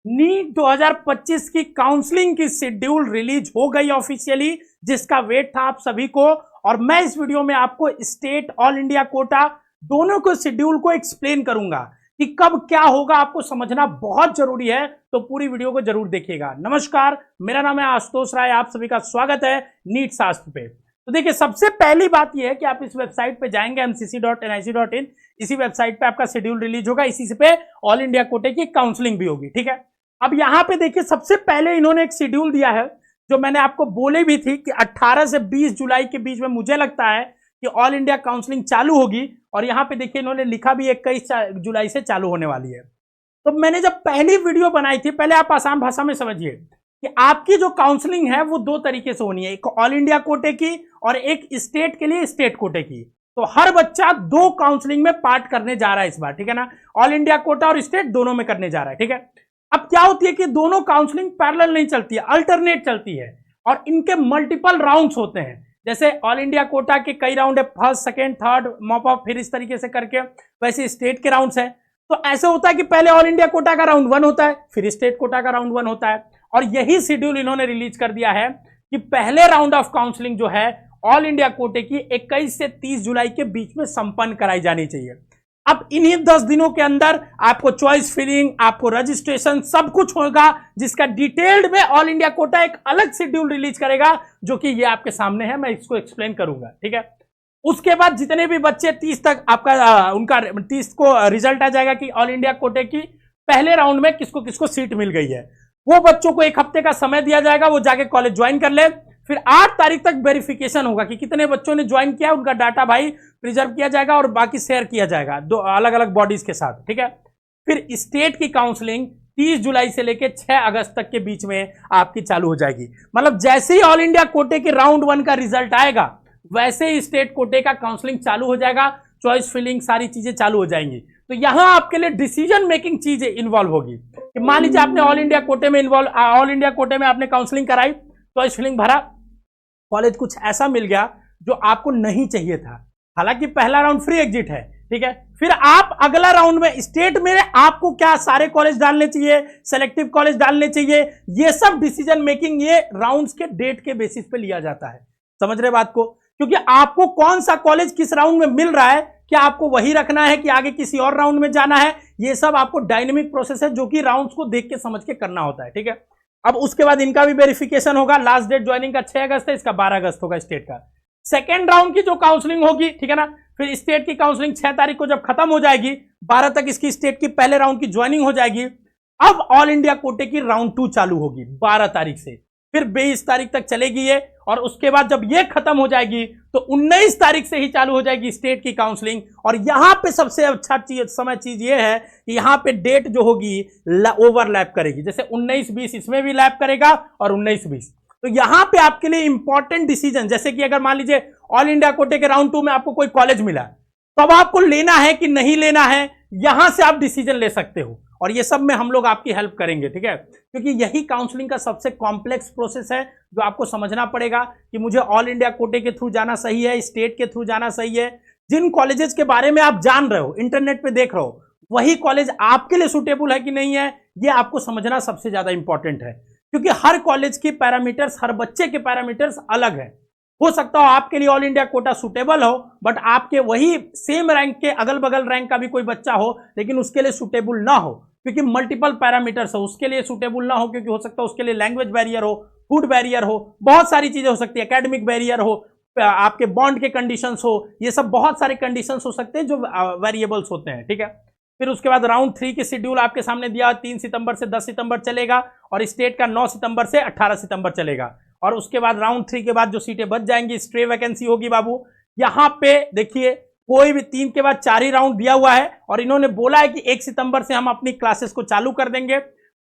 NEET 2025 की counselling की schedule release हो गई ऑफिशियली, जिसका वेट था आप सभी को। और मैं इस वीडियो में आपको स्टेट ऑल इंडिया कोटा दोनों को शेड्यूल को एक्सप्लेन करूंगा कि कब क्या होगा, आपको समझना बहुत जरूरी है, तो पूरी वीडियो को जरूर देखिएगा। नमस्कार, मेरा नाम है आशुतोष राय, आप सभी का स्वागत है नीट शास्त्र पे। तो देखिए, सबसे पहली बात यह है कि आप इस वेबसाइट पे जाएंगे mcc.nic.in। इसी वेबसाइट पे आपका शेड्यूल रिलीज होगा, इसी पे ऑल इंडिया कोटे की काउंसलिंग भी होगी। ठीक है, अब यहां पे देखिए, सबसे पहले इन्होंने एक शेड्यूल दिया है जो मैंने आपको बोले भी थी कि 18 से 20 जुलाई के बीच में मुझे लगता है कि ऑल इंडिया काउंसलिंग चालू होगी। और यहां पे देखिए इन्होंने लिखा भी 21 जुलाई से चालू होने वाली है। तो मैंने जब पहली वीडियो बनाई थी, पहले आप आसान भाषा में समझिए कि आपकी जो काउंसलिंग है वो दो तरीके से होनी है, एक ऑल इंडिया कोटे की और एक स्टेट के लिए स्टेट कोटे की। तो हर बच्चा दो काउंसलिंग में पार्ट करने जा रहा है इस बार, ठीक है ना। ऑल इंडिया कोटा और स्टेट दोनों में करने जा रहा है, ठीक है। अब क्या होती है कि दोनों काउंसलिंग पैरेलल नहीं चलती है, अल्टरनेट चलती है और इनके मल्टीपल राउंड्स होते हैं। जैसे ऑल इंडिया कोटा के कई राउंड है, first second third mop up, फिर इस तरीके से करके, वैसे स्टेट के राउंड्स हैं। तो ऐसे होता है कि पहले ऑल इंडिया कोटा का राउंड 1 होता है, फिर स्टेट कोटा का राउंड 1 होता है। और यही शेड्यूल इन्होंने रिलीज कर दिया है कि पहले राउंड ऑफ काउंसलिंग जो है ऑल इंडिया कोटे की 21 से 30 जुलाई के बीच में संपन्न कराई जानी चाहिए। अब इन्हीं 10 दिनों के अंदर आपको चॉइस फिलिंग, आपको रजिस्ट्रेशन, सब कुछ होगा, जिसका डिटेल्ड में ऑल इंडिया कोटा एक अलग शेड्यूल रिलीज करेगा, जो कि ये आपके सामने है, मैं इसको एक्सप्लेन करूंगा, ठीक है। उसके बाद जितने भी बच्चे 30 तक आपका उनका 30 को रिजल्ट आ जाएगा कि ऑल इंडिया कोटे की पहले राउंड में किसको किसको सीट मिल गई है, वो बच्चों को 1 हफ्ते का समय दिया जाएगा, वो जाके कॉलेज ज्वाइन कर ले। फिर 8 तारीख तक वेरिफिकेशन होगा कि कितने बच्चों ने ज्वाइन किया, उनका डाटा भाई प्रिजर्व किया जाएगा और बाकी शेयर किया जाएगा दो अलग अलग बॉडीज के साथ, ठीक है। फिर स्टेट की काउंसलिंग 30 जुलाई से लेकर 6 अगस्त तक के बीच में आपकी चालू हो जाएगी। मतलब जैसे ही ऑल इंडिया कोटे के राउंड 1 का रिजल्ट आएगा, वैसे ही स्टेट कोटे का काउंसलिंग चालू हो जाएगा, चॉइस फिलिंग सारी चीजें चालू हो जाएंगी। तो यहां आपके लिए डिसीजन मेकिंग चीजें इन्वॉल्व होगी कि मान लीजिए आपने ऑल इंडिया कोटे में आपने काउंसलिंग कराई, चॉइस फिलिंग भरा, कॉलेज कुछ ऐसा मिल गया जो आपको नहीं चाहिए था, हालांकि पहला राउंड फ्री एग्जिट है, ठीक है। फिर आप अगला राउंड में स्टेट में आपको क्या सारे कॉलेज डालने चाहिए, सेलेक्टिव कॉलेज डालने चाहिए, ये सब डिसीजन मेकिंग ये राउंड्स के डेट के बेसिस पे लिया जाता है। समझ रहे बात को? क्योंकि आपको कौन सा कॉलेज किस राउंड में मिल रहा है, क्या आपको वही रखना है कि आगे किसी और राउंड में जाना है, ये सब आपको डायनेमिक प्रोसेस है जो कि राउंड्स को देख के समझ के करना होता है, ठीक है। अब उसके बाद इनका भी वेरिफिकेशन होगा, लास्ट डेट ज्वाइनिंग का 6 अगस्त है, इसका 12 अगस्त होगा स्टेट का। सेकेंड राउंड की जो काउंसलिंग होगी, ठीक है ना, फिर स्टेट की काउंसलिंग 6 तारीख को जब खत्म हो जाएगी, 12 तक इसकी स्टेट की पहले राउंड की ज्वाइनिंग हो जाएगी। अब ऑल इंडिया कोटे की राउंड 2 चालू होगी 12 तारीख से, फिर 22 तारीख तक चलेगी ये, और उसके बाद जब ये खत्म हो जाएगी तो 19 तारीख से ही चालू हो जाएगी स्टेट की काउंसलिंग। और यहां पे सबसे अच्छा चीज ये है कि यहां पे डेट जो होगी ओवरलैप करेगी, जैसे 19-20 इसमें भी लैप करेगा और 19-20। तो यहां पे आपके लिए इंपॉर्टेंट डिसीजन, जैसे कि अगर मान लीजिए ऑल इंडिया कोटे के राउंड 2 में आपको कोई कॉलेज मिला, तो अब आपको लेना है कि नहीं लेना है, यहां से आप डिसीजन ले सकते हो। और ये सब में हम लोग आपकी हेल्प करेंगे, ठीक है, क्योंकि यही काउंसलिंग का सबसे कॉम्प्लेक्स प्रोसेस है जो आपको समझना पड़ेगा कि मुझे ऑल इंडिया कोटे के थ्रू जाना सही है, स्टेट के थ्रू जाना सही है। जिन कॉलेजेस के बारे में आप जान रहे हो, इंटरनेट पे देख रहे हो, वही कॉलेज आपके लिए सुटेबल है कि नहीं है, ये आपको समझना सबसे ज्यादा इंपॉर्टेंट है। क्योंकि हर कॉलेज की पैरामीटर्स, हर बच्चे के पैरामीटर्स अलग है। हो सकता हो आपके लिए ऑल इंडिया कोटा सुटेबल हो, बट आपके वही सेम रैंक के अगल बगल रैंक का भी कोई बच्चा हो, लेकिन उसके लिए सुटेबल ना हो, क्योंकि मल्टीपल पैरामीटर्स हो, उसके लिए सुटेबल ना हो, क्योंकि हो सकता है उसके लिए लैंग्वेज बैरियर हो, फूड बैरियर हो, बहुत सारी चीजें हो सकती है, एकेडमिक बैरियर हो, आपके बॉन्ड के कंडीशंस हो, ये सब बहुत सारे कंडीशंस हो सकते हैं जो वेरिएबल्स होते हैं, ठीक है। फिर उसके बाद राउंड 3 की शेड्यूल आपके सामने दिया, 3 सितंबर से 10 सितंबर चलेगा, और स्टेट का 9 सितंबर से 18 सितंबर चलेगा। और उसके बाद राउंड 3 के बाद जो सीटें बच जाएंगी, स्ट्रे वैकेंसी होगी बाबू। यहां पे देखिए कोई भी 3 के बाद 4 ही राउंड दिया हुआ है, और इन्होंने बोला है कि 1 सितंबर से हम अपनी क्लासेस को चालू कर देंगे,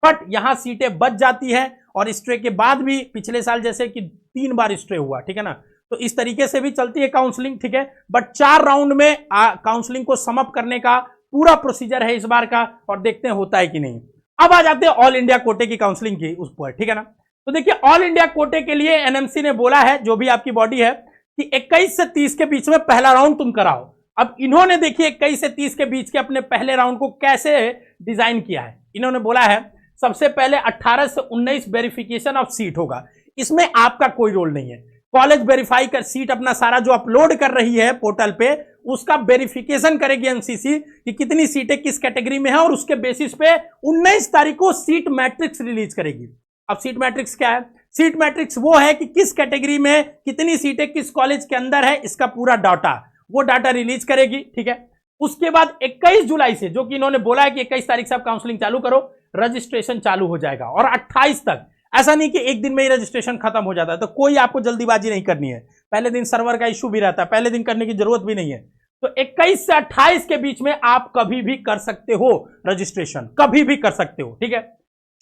बट यहां सीटें बच जाती हैं। और स्ट्रे के बाद भी पिछले साल जैसे कि 3 बार स्ट्रे हुआ, ठीक है ना, तो इस तरीके से भी चलती है काउंसलिंग, ठीक है। बट 4 राउंड में काउंसलिंग को समअप करने का पूरा प्रोसीजर है इस बार का, और देखते हैं होता है कि नहीं। अब आ जाते हैं ऑल इंडिया कोटे की काउंसलिंग की उस पर, ठीक है ना। तो देखिए ऑल इंडिया कोटे के लिए एनएमसी ने बोला है, जो भी आपकी बॉडी है, कि 21 से 30 के बीच में पहला राउंड तुम कराओ। अब इन्होंने देखिए 21 से 30 के बीच के अपने पहले राउंड को कैसे डिजाइन किया है। इन्होंने बोला है सबसे पहले 18 से 19 वेरिफिकेशन ऑफ सीट होगा। इसमें आपका कोई रोल नहीं है। कॉलेज वेरीफाई कर सीट अपना सारा जो अपलोड कर रही है पोर्टल पे, उसका वेरिफिकेशन करेगी एमसीसी कि कितनी सीटें किस कैटेगरी में है, और उसके बेसिस पे 19 तारीख को सीट मैट्रिक्स रिलीज करेगी। अब सीट मैट्रिक्स क्या है? सीट मैट्रिक्स वो है कि किस कैटेगरी में कितनी सीटें किस कॉलेज के अंदर है, इसका पूरा डाटा, वो डाटा रिलीज करेगी। ठीक है, उसके बाद 21 जुलाई से, जो कि इन्होंने बोला है कि 21 तारीख से आप काउंसलिंग चालू करो, रजिस्ट्रेशन चालू हो जाएगा, और 28 तक। ऐसा नहीं कि एक दिन में ही रजिस्ट्रेशन खत्म हो जाता है, तो कोई आपको जल्दीबाजी नहीं करनी है। पहले दिन सर्वर का इश्यू भी रहता है, पहले दिन करने की जरूरत भी नहीं है। तो 21 से 28 के बीच में आप कभी भी कर सकते हो रजिस्ट्रेशन, कभी भी कर सकते हो। ठीक है,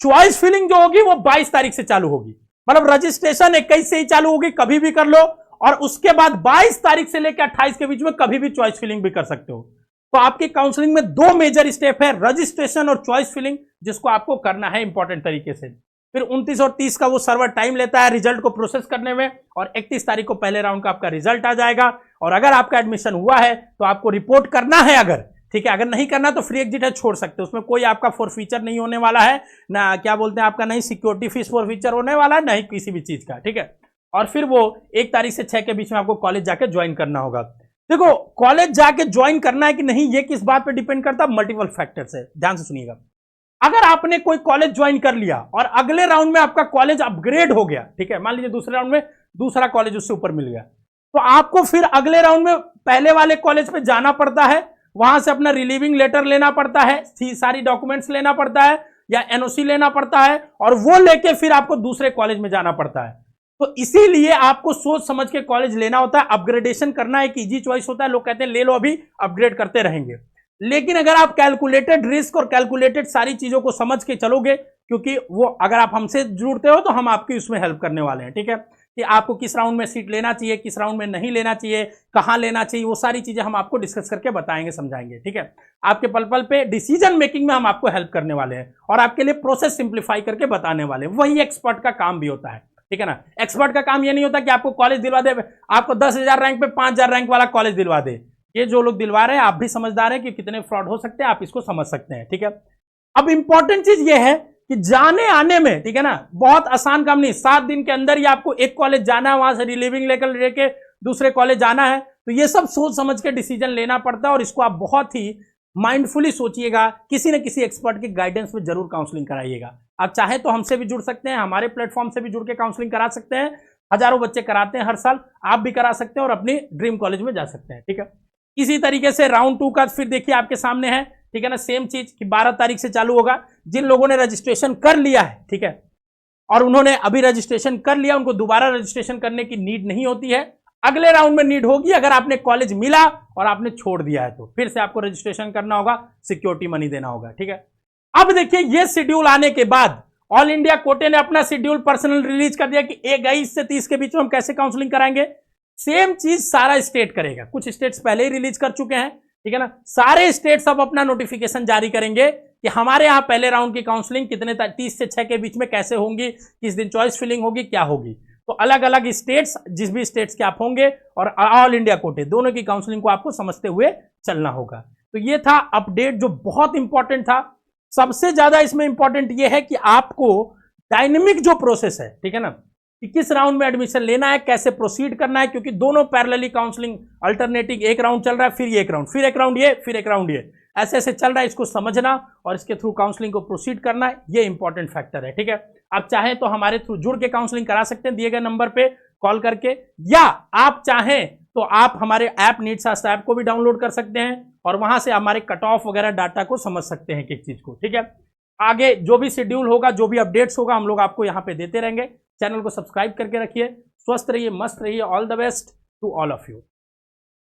चॉइस फिलिंग जो होगी वो 22 तारीख से चालू होगी, मतलब रजिस्ट्रेशन 21 से ही चालू होगी, कभी भी कर लो, और उसके बाद 22 तारीख से लेकर 28 के बीच में कभी भी चॉइस फिलिंग भी कर सकते हो। तो आपकी काउंसलिंग में 2 मेजर स्टेप है, रजिस्ट्रेशन और चॉइस फिलिंग, जिसको आपको करना है इंपॉर्टेंट तरीके से। फिर 29 और 30 का वो सर्वर टाइम लेता है रिजल्ट को प्रोसेस करने में, और 31 तारीख को पहले राउंड का आपका रिजल्ट आ जाएगा। और अगर आपका एडमिशन हुआ है तो आपको रिपोर्ट करना है, अगर ठीक है, अगर नहीं करना तो फ्री एग्जिट है, छोड़ सकते हो। उसमें कोई आपका फॉरफीचर नहीं होने वाला है, ना क्या बोलते हैं आपका, नहीं सिक्योरिटी फीस फॉरफीचर होने वाला है, नहीं किसी भी चीज का। ठीक है, और फिर वो 1 तारीख से 6 के बीच में आपको कॉलेज जाके ज्वाइन करना होगा। देखो, कॉलेज जाके ज्वाइन करना है कि नहीं, ये किस बात पे डिपेंड करता है, मल्टीपल फैक्टर्स है, ध्यान से सुनिएगा। अगर आपने कोई कॉलेज ज्वाइन कर लिया और अगले राउंड में आपका कॉलेज अपग्रेड हो गया, ठीक है, मान लीजिए दूसरे राउंड में दूसरा कॉलेज उससे ऊपर मिल गया, तो आपको फिर अगले राउंड में पहले वाले कॉलेज पे जाना पड़ता है, वहां से अपना रिलीविंग लेटर लेना पड़ता है, सारी डॉक्यूमेंट्स लेना पड़ता है, या एनओसी लेना पड़ता है, और वो लेके फिर आपको दूसरे कॉलेज में जाना पड़ता है। तो इसीलिए आपको सोच समझ के कॉलेज लेना होता है। अपग्रेडेशन करना एक इजी चॉइस होता है, लोग कहते हैं ले लो अभी, अपग्रेड करते रहेंगे। लेकिन अगर आप कैलकुलेटेड रिस्क और कैलकुलेटेड सारी चीजों को समझ के चलोगे, क्योंकि वो अगर आप हमसे जुड़ते हो तो हम आपकी उसमें हेल्प करने वाले हैं। ठीक है, कि आपको किस राउंड में सीट लेना चाहिए, किस राउंड में नहीं लेना चाहिए, कहां लेना चाहिए, वो सारी चीजें हम आपको डिस्कस करके बताएंगे, समझाएंगे। ठीक है, आपके पल पल पे डिसीजन मेकिंग में हम आपको हेल्प करने वाले हैं, और आपके लिए प्रोसेस सिंप्लीफाई करके बताने वाले हैं। वही एक्सपर्ट का काम भी होता है। ठीक है ना, एक्सपर्ट का काम ये नहीं होता कि आपको कॉलेज दिलवा दे, आपको 10,000 रैंक पे 5,000 रैंक वाला कॉलेज दिलवा दे। ये जो लोग दिलवा रहे हैं, आप भी समझदार हैं कि कितने फ्रॉड हो सकते हैं, आप इसको समझ सकते हैं। ठीक है, अब इंपॉर्टेंट चीज ये है कि जाने आने में, ठीक है ना, बहुत आसान काम नहीं। 7 दिन के अंदर ही आपको एक कॉलेज जाना है, वहां से रिलीविंग लेकर लेके दूसरे कॉलेज जाना है। तो ये सब सोच समझ के डिसीजन लेना पड़ता है, और इसको आप बहुत ही माइंडफुली सोचिएगा। किसी न किसी एक्सपर्ट के गाइडेंस में जरूर काउंसलिंग कराइएगा। आप चाहे तो हमसे भी जुड़ सकते हैं, हमारे प्लेटफॉर्म से भी जुड़ के काउंसलिंग करा सकते हैं। हजारों बच्चे कराते हैं हर साल, आप भी करा सकते हैं और अपनी ड्रीम कॉलेज में जा सकते हैं। ठीक है, इसी तरीके से राउंड 2 का फिर देखिए आपके सामने है। ठीक है ना, सेम चीज कि 12 तारीख से चालू होगा। जिन लोगों ने रजिस्ट्रेशन कर लिया है, ठीक है, और उन्होंने अभी रजिस्ट्रेशन कर लिया, उनको दोबारा रजिस्ट्रेशन करने की नीड नहीं होती है। अगले राउंड में नीड होगी, अगर आपने कॉलेज मिला और आपने छोड़ दिया है तो फिर से आपको रजिस्ट्रेशन करना होगा, सिक्योरिटी मनी देना होगा। ठीक है, अब देखिए ये शेड्यूल आने के बाद ऑल इंडिया कोटे ने अपना शेड्यूल पर्सनल रिलीज कर दिया कि 21 से 30 के बीच में हम कैसे काउंसलिंग कराएंगे। सेम चीज सारा स्टेट करेगा, कुछ स्टेट्स पहले ही रिलीज कर चुके हैं। ठीक है ना, सारे स्टेट्स अब अपना नोटिफिकेशन जारी करेंगे कि हमारे यहाँ पहले राउंड की काउंसलिंग कितने 30 से 6 के बीच में कैसे होंगी, किस दिन चॉइस फिलिंग होगी, क्या होगी। तो अलग अलग स्टेट्स, जिस भी स्टेट्स के आप होंगे, और ऑल इंडिया कोटे, दोनों की काउंसलिंग को आपको समझते हुए चलना होगा। तो ये था अपडेट जो बहुत इंपॉर्टेंट था। सबसे ज्यादा इसमें इंपॉर्टेंट ये है कि आपको डायनेमिक जो प्रोसेस है, ठीक है ना, कि किस राउंड में एडमिशन लेना है, कैसे प्रोसीड करना है, क्योंकि दोनों पैरेलली काउंसलिंग अल्टरनेटिव, एक राउंड चल रहा है, फिर ये एक राउंड, फिर एक राउंड ये, फिर एक राउंड ये, ऐसे ऐसे चल रहा है। इसको समझना और इसके थ्रू काउंसलिंग को प्रोसीड करना, ये इंपॉर्टेंट फैक्टर है। ठीक है, आप चाहें तो हमारे थ्रू जुड़ के काउंसलिंग करा सकते हैं दिए गए नंबर पे कॉल करके, या आप चाहें तो आप हमारे ऐप नीटशास्त्र ऐप को भी डाउनलोड कर सकते हैं, और वहां से हमारे कट ऑफ वगैरह डाटा को समझ सकते हैं एक चीज को। ठीक है, आगे जो भी शेड्यूल होगा, जो भी अपडेट्स होगा, हम लोग आपको यहाँ पे देते रहेंगे। चैनल को सब्सक्राइब करके रखिए। स्वस्थ रहिए, मस्त रहिए। All the best to all of you.